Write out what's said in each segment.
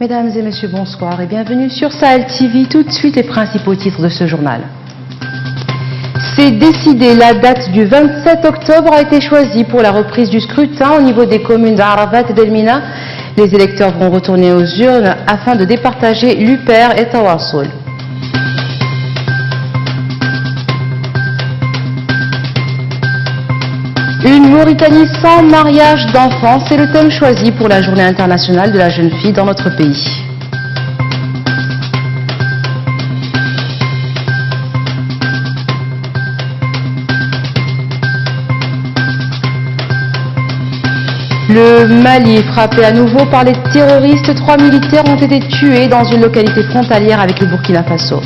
Mesdames et messieurs, bonsoir et bienvenue sur Sahel TV. Tout de suite, les principaux titres de ce journal. C'est décidé, la date du 27 octobre a été choisie pour la reprise du scrutin au niveau des communes d'Arafat et d'Elmina. Les électeurs vont retourner aux urnes afin de départager l'UPR et Tawassoul. Une Mauritanie sans mariage d'enfants, c'est le thème choisi pour la journée internationale de la jeune fille dans notre pays. Le Mali est frappé à nouveau par les terroristes. 3 militaires ont été tués dans une localité frontalière avec le Burkina Faso.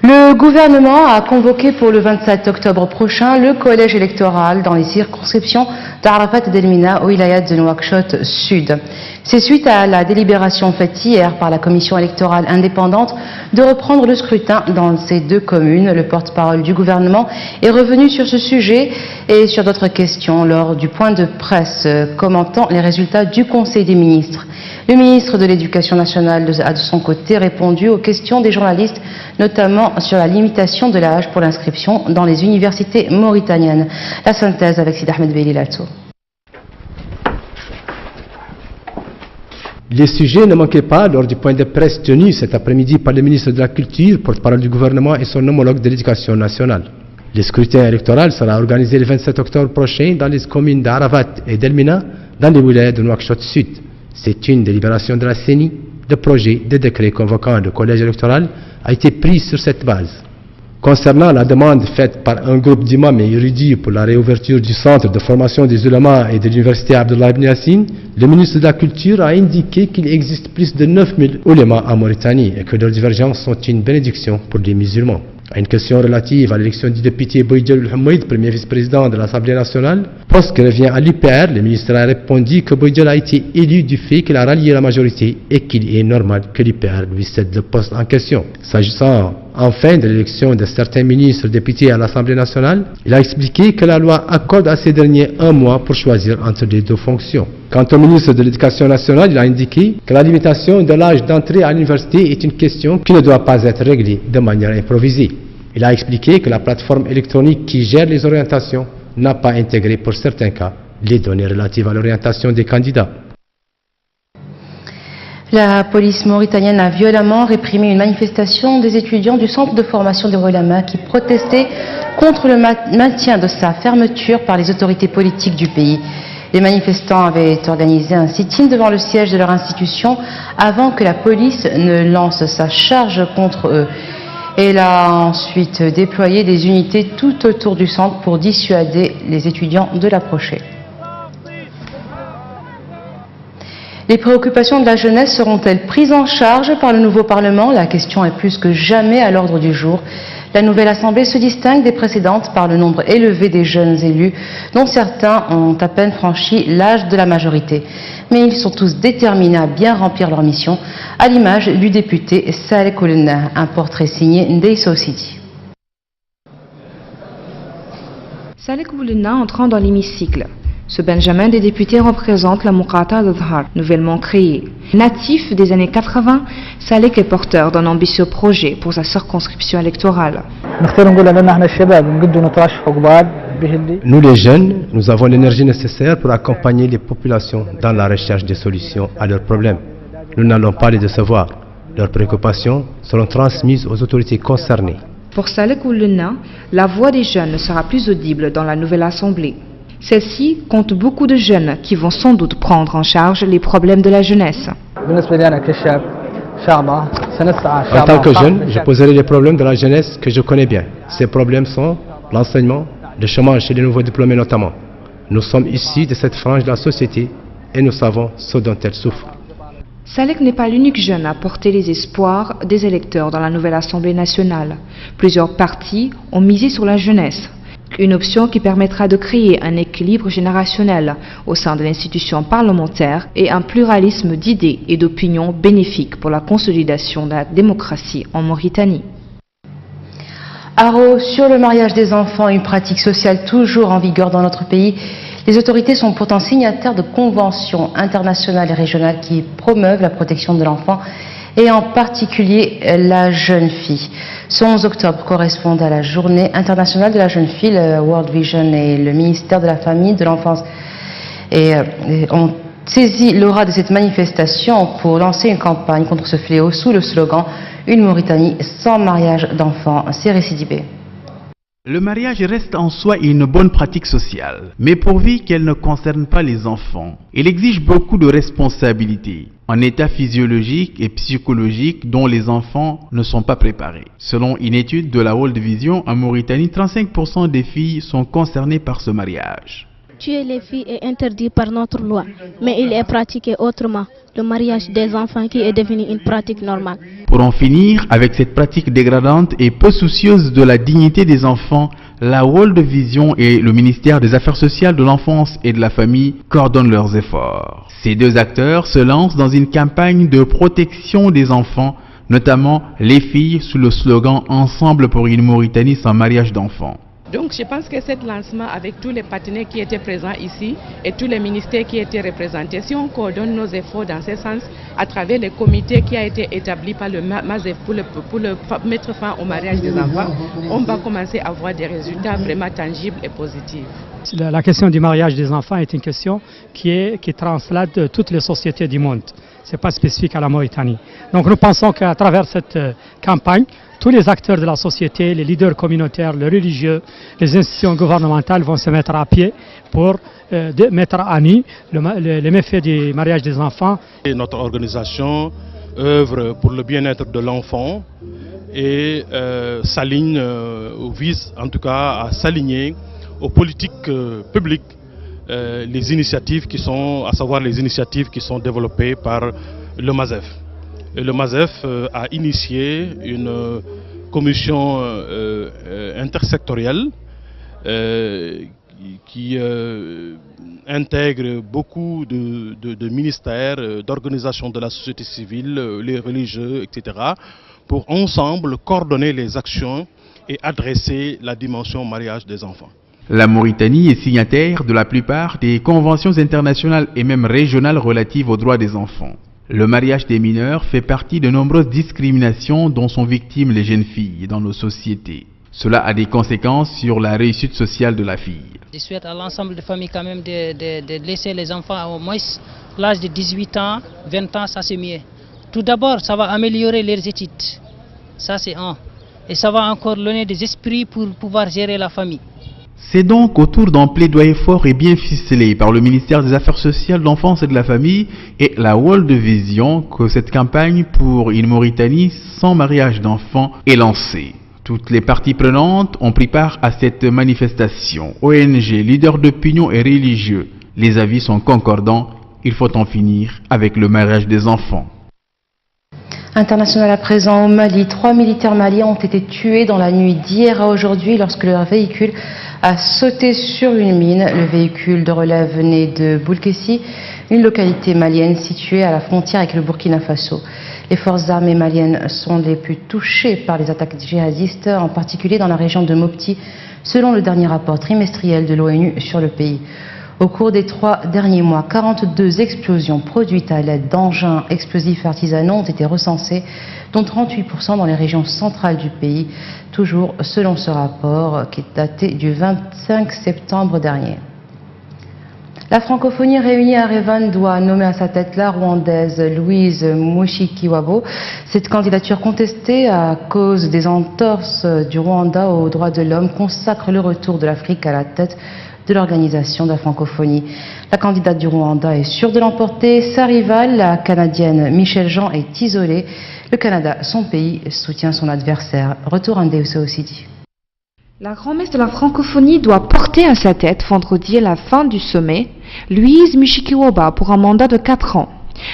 Le gouvernement a convoqué pour le 27 octobre prochain le collège électoral dans les circonscriptions d'Arafat et d'Elmina au Wilayat de Nouakchott Sud. C'est suite à la délibération faite hier par la commission électorale indépendante de reprendre le scrutin dans ces deux communes. Le porte-parole du gouvernement est revenu sur ce sujet et sur d'autres questions lors du point de presse commentant les résultats du Conseil des ministres. Le ministre de l'Éducation nationale a de son côté répondu aux questions des journalistes, notamment sur la limitation de l'âge pour l'inscription dans les universités mauritaniennes. La synthèse avec Sid Ahmed Belilato. Les sujets ne manquaient pas lors du point de presse tenu cet après-midi par le ministre de la Culture, porte-parole du gouvernement et son homologue de l'Éducation nationale. Le scrutin électoral sera organisé le 27 octobre prochain dans les communes d'Arafat et d'Elmina, dans les wilayas de Nouakchott Sud. C'est une délibération de la CENI. Le projet de décret convoquant le collège électoral a été pris sur cette base. Concernant la demande faite par un groupe d'imams et érudits pour la réouverture du centre de formation des ulémas et de l'université Abdullah ibn Yassine, le ministre de la Culture a indiqué qu'il existe plus de 9000 ulémas en Mauritanie et que leurs divergences sont une bénédiction pour les musulmans. À une question relative à l'élection du député Boïdjel Hamouid, premier vice-président de l'Assemblée nationale, poste qui revient à l'UPR, le ministre a répondu que Boïdjel a été élu du fait qu'il a rallié la majorité et qu'il est normal que l'UPR lui cède le poste en question. S'agissant enfin de l'élection de certains ministres députés à l'Assemblée nationale, il a expliqué que la loi accorde à ces derniers 1 mois pour choisir entre les deux fonctions. Quant au ministre de l'Éducation nationale, il a indiqué que la limitation de l'âge d'entrée à l'université est une question qui ne doit pas être réglée de manière improvisée. Il a expliqué que la plateforme électronique qui gère les orientations n'a pas intégré pour certains cas les données relatives à l'orientation des candidats. La police mauritanienne a violemment réprimé une manifestation des étudiants du centre de formation des Ulama qui protestaient contre le maintien de sa fermeture par les autorités politiques du pays. Les manifestants avaient organisé un sit-in devant le siège de leur institution avant que la police ne lance sa charge contre eux. Elle a ensuite déployé des unités tout autour du centre pour dissuader les étudiants de l'approcher. Les préoccupations de la jeunesse seront-elles prises en charge par le nouveau Parlement? La question est plus que jamais à l'ordre du jour. La nouvelle Assemblée se distingue des précédentes par le nombre élevé des jeunes élus, dont certains ont à peine franchi l'âge de la majorité. Mais ils sont tous déterminés à bien remplir leur mission, à l'image du député Salek Oulna, un portrait signé Ndeiso Sidi. Salek Oulna entrant dans l'hémicycle. Ce Benjamin des députés représente la Muqata al-Dhar, nouvellement créée. Natif des années 80, Salek est porteur d'un ambitieux projet pour sa circonscription électorale. Nous les jeunes, nous avons l'énergie nécessaire pour accompagner les populations dans la recherche des solutions à leurs problèmes. Nous n'allons pas les décevoir. Leurs préoccupations seront transmises aux autorités concernées. Pour Salek Oulna, la voix des jeunes ne sera plus audible dans la nouvelle assemblée. Celle-ci compte beaucoup de jeunes qui vont sans doute prendre en charge les problèmes de la jeunesse. En tant que jeune, je poserai les problèmes de la jeunesse que je connais bien. Ces problèmes sont l'enseignement, le chômage chez les nouveaux diplômés notamment. Nous sommes issus de cette frange de la société et nous savons ce dont elle souffre. Salek n'est pas l'unique jeune à porter les espoirs des électeurs dans la nouvelle Assemblée nationale. Plusieurs partis ont misé sur la jeunesse. Une option qui permettra de créer un équilibre générationnel au sein de l'institution parlementaire et un pluralisme d'idées et d'opinions bénéfiques pour la consolidation de la démocratie en Mauritanie. Haro, sur le mariage des enfants, une pratique sociale toujours en vigueur dans notre pays. Les autorités sont pourtant signataires de conventions internationales et régionales qui promeuvent la protection de l'enfant et en particulier la jeune fille. Ce 11 octobre correspond à la journée internationale de la jeune fille. Le World Vision et le ministère de la Famille, de l'Enfance ont saisi l'aura de cette manifestation pour lancer une campagne contre ce fléau sous le slogan « Une Mauritanie sans mariage d'enfants ». C'est récidibé. Le mariage reste en soi une bonne pratique sociale, mais pourvu qu'elle ne concerne pas les enfants. Il exige beaucoup de responsabilités, en état physiologique et psychologique dont les enfants ne sont pas préparés. Selon une étude de la World Vision, en Mauritanie, 35% des filles sont concernées par ce mariage. Tuer les filles est interdit par notre loi, mais il est pratiqué autrement, le mariage des enfants qui est devenu une pratique normale. Pour en finir avec cette pratique dégradante et peu soucieuse de la dignité des enfants, la World Vision et le ministère des Affaires sociales, de l'Enfance et de la Famille coordonnent leurs efforts. Ces deux acteurs se lancent dans une campagne de protection des enfants, notamment les filles, sous le slogan « Ensemble pour une Mauritanie sans mariage d'enfants ». Donc je pense que cet lancement avec tous les partenaires qui étaient présents ici et tous les ministères qui étaient représentés, si on coordonne nos efforts dans ce sens à travers les comités qui a été établi par le MASEF pour mettre fin au mariage des enfants, on va commencer à voir des résultats vraiment tangibles et positifs. La question du mariage des enfants est une question qui translate toutes les sociétés du monde. Ce n'est pas spécifique à la Mauritanie. Donc nous pensons qu'à travers cette campagne, tous les acteurs de la société, les leaders communautaires, les religieux, les institutions gouvernementales vont se mettre à pied pour mettre à nu les méfaits du mariage des enfants. Et notre organisation œuvre pour le bien-être de l'enfant et s'aligne, ou vise en tout cas à s'aligner aux politiques publiques, les initiatives qui sont, à savoir les initiatives qui sont développées par le MASEF. Et le MASEF a initié une commission intersectorielle qui intègre beaucoup de ministères, d'organisations de la société civile, les religieux, etc., pour ensemble coordonner les actions et adresser la dimension mariage des enfants. La Mauritanie est signataire de la plupart des conventions internationales et même régionales relatives aux droits des enfants. Le mariage des mineurs fait partie de nombreuses discriminations dont sont victimes les jeunes filles dans nos sociétés. Cela a des conséquences sur la réussite sociale de la fille. Je souhaite à l'ensemble des familles quand même de laisser les enfants au moins l'âge de 18 ans, 20 ans, ça c'est mieux. Tout d'abord, ça va améliorer leurs études. Ça c'est un. Et ça va encore donner des esprits pour pouvoir gérer la famille. C'est donc autour d'un plaidoyer fort et bien ficelé par le ministère des Affaires sociales, de l'Enfance et de la Famille et la World Vision que cette campagne pour une Mauritanie sans mariage d'enfants est lancée. Toutes les parties prenantes ont pris part à cette manifestation. ONG, leaders d'opinion et religieux, les avis sont concordants. Il faut en finir avec le mariage des enfants. International à présent au Mali, 3 militaires maliens ont été tués dans la nuit d'hier à aujourd'hui lorsque leur véhicule a sauté sur une mine. Le véhicule de relève venait de Boulkessi, une localité malienne située à la frontière avec le Burkina Faso. Les forces armées maliennes sont les plus touchées par les attaques djihadistes, en particulier dans la région de Mopti, selon le dernier rapport trimestriel de l'ONU sur le pays. Au cours des 3 derniers mois, 42 explosions produites à l'aide d'engins explosifs artisanaux ont été recensées, dont 38% dans les régions centrales du pays, toujours selon ce rapport qui est daté du 25 septembre dernier. La francophonie réunie à Erevan doit nommer à sa tête la Rwandaise Louise Mushikiwabo. Cette candidature contestée à cause des entorses du Rwanda aux droits de l'homme consacre le retour de l'Afrique à la tête de l'organisation de la francophonie. La candidate du Rwanda est sûre de l'emporter. Sa rivale, la Canadienne Michelle Jean, est isolée. Le Canada, son pays, soutient son adversaire. Retour en Deuseo City. La grand-messe de la francophonie doit porter à sa tête vendredi à la fin du sommet Louise Mushikiwabo pour un mandat de 4 ans.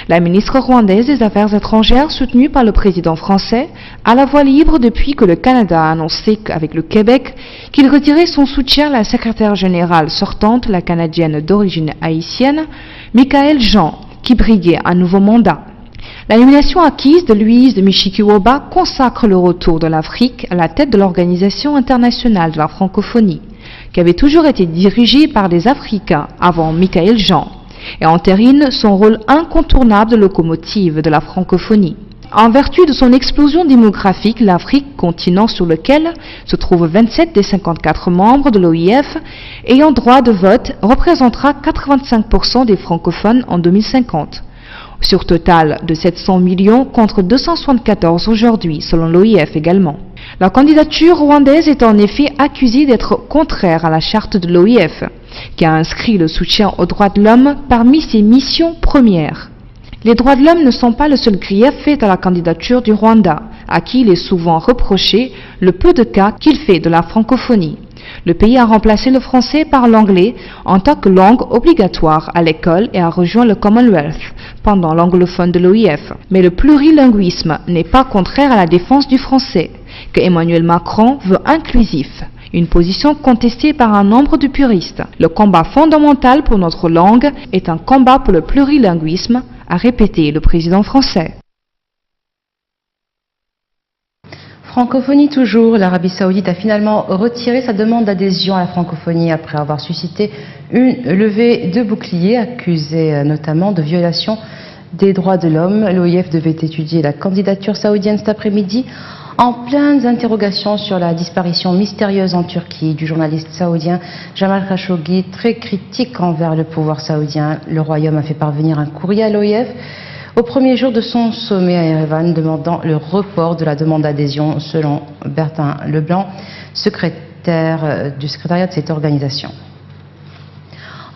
La ministre rwandaise des Affaires étrangères, soutenue par le président français, a la voie libre depuis que le Canada a annoncé avec le Québec qu'il retirait son soutien à la secrétaire générale sortante, la Canadienne d'origine haïtienne, Michaëlle Jean, qui briguait un nouveau mandat. La nomination acquise de Louise Mushikiwabo consacre le retour de l'Afrique à la tête de l'Organisation internationale de la francophonie. qui avait toujours été dirigé par des Africains avant Michael Jean, et entérine son rôle incontournable de locomotive de la francophonie. En vertu de son explosion démographique, l'Afrique, continent sur lequel se trouvent 27 des 54 membres de l'OIF ayant droit de vote, représentera 85% des francophones en 2050. Sur total de 700 millions contre 274 aujourd'hui, selon l'OIF également. La candidature rwandaise est en effet accusée d'être contraire à la charte de l'OIF, qui a inscrit le soutien aux droits de l'homme parmi ses missions premières. Les droits de l'homme ne sont pas le seul grief fait à la candidature du Rwanda, à qui il est souvent reproché le peu de cas qu'il fait de la francophonie. Le pays a remplacé le français par l'anglais en tant que langue obligatoire à l'école et a rejoint le Commonwealth pendant l'anglophone de l'OIF. Mais le plurilinguisme n'est pas contraire à la défense du français, que Emmanuel Macron veut inclusif, une position contestée par un nombre de puristes. Le combat fondamental pour notre langue est un combat pour le plurilinguisme, a répété le président français. Francophonie toujours, l'Arabie Saoudite a finalement retiré sa demande d'adhésion à la francophonie après avoir suscité une levée de boucliers accusée notamment de violation des droits de l'homme. L'OIF devait étudier la candidature saoudienne cet après-midi en pleines interrogations sur la disparition mystérieuse en Turquie du journaliste saoudien Jamal Khashoggi, très critique envers le pouvoir saoudien. Le royaume a fait parvenir un courrier à l'OIF au premier jour de son sommet à Erevan demandant le report de la demande d'adhésion selon Bertin Leblanc, secrétaire du secrétariat de cette organisation.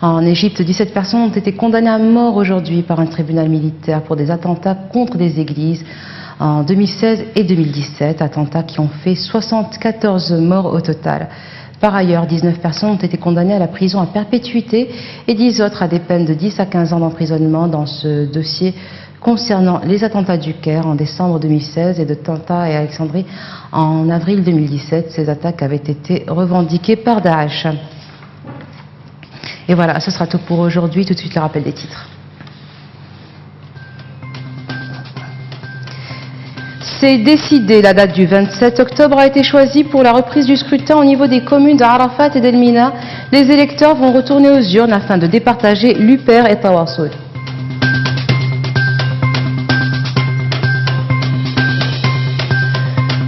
En Égypte, 17 personnes ont été condamnées à mort aujourd'hui par un tribunal militaire pour des attentats contre des églises en 2016 et 2017, attentats qui ont fait 74 morts au total. Par ailleurs, 19 personnes ont été condamnées à la prison à perpétuité et 10 autres à des peines de 10 à 15 ans d'emprisonnement dans ce dossier concernant les attentats du Caire en décembre 2016 et de Tanta et Alexandrie en avril 2017. Ces attaques avaient été revendiquées par Daesh. Et voilà, ce sera tout pour aujourd'hui. Tout de suite, le rappel des titres. C'est décidé, la date du 27 octobre a été choisie pour la reprise du scrutin au niveau des communes d'Arafat et d'Elmina. Les électeurs vont retourner aux urnes afin de départager l'UPER et Tawassoul.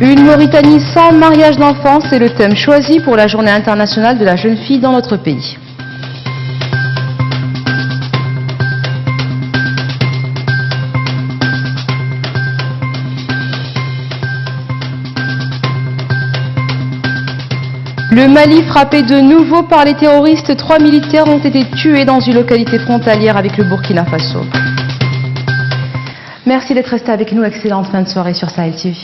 Une Mauritanie sans mariage d'enfants, c'est le thème choisi pour la journée internationale de la jeune fille dans notre pays. Le Mali frappé de nouveau par les terroristes, 3 militaires ont été tués dans une localité frontalière avec le Burkina Faso. Merci d'être resté avec nous, excellente fin de soirée sur Sahel TV.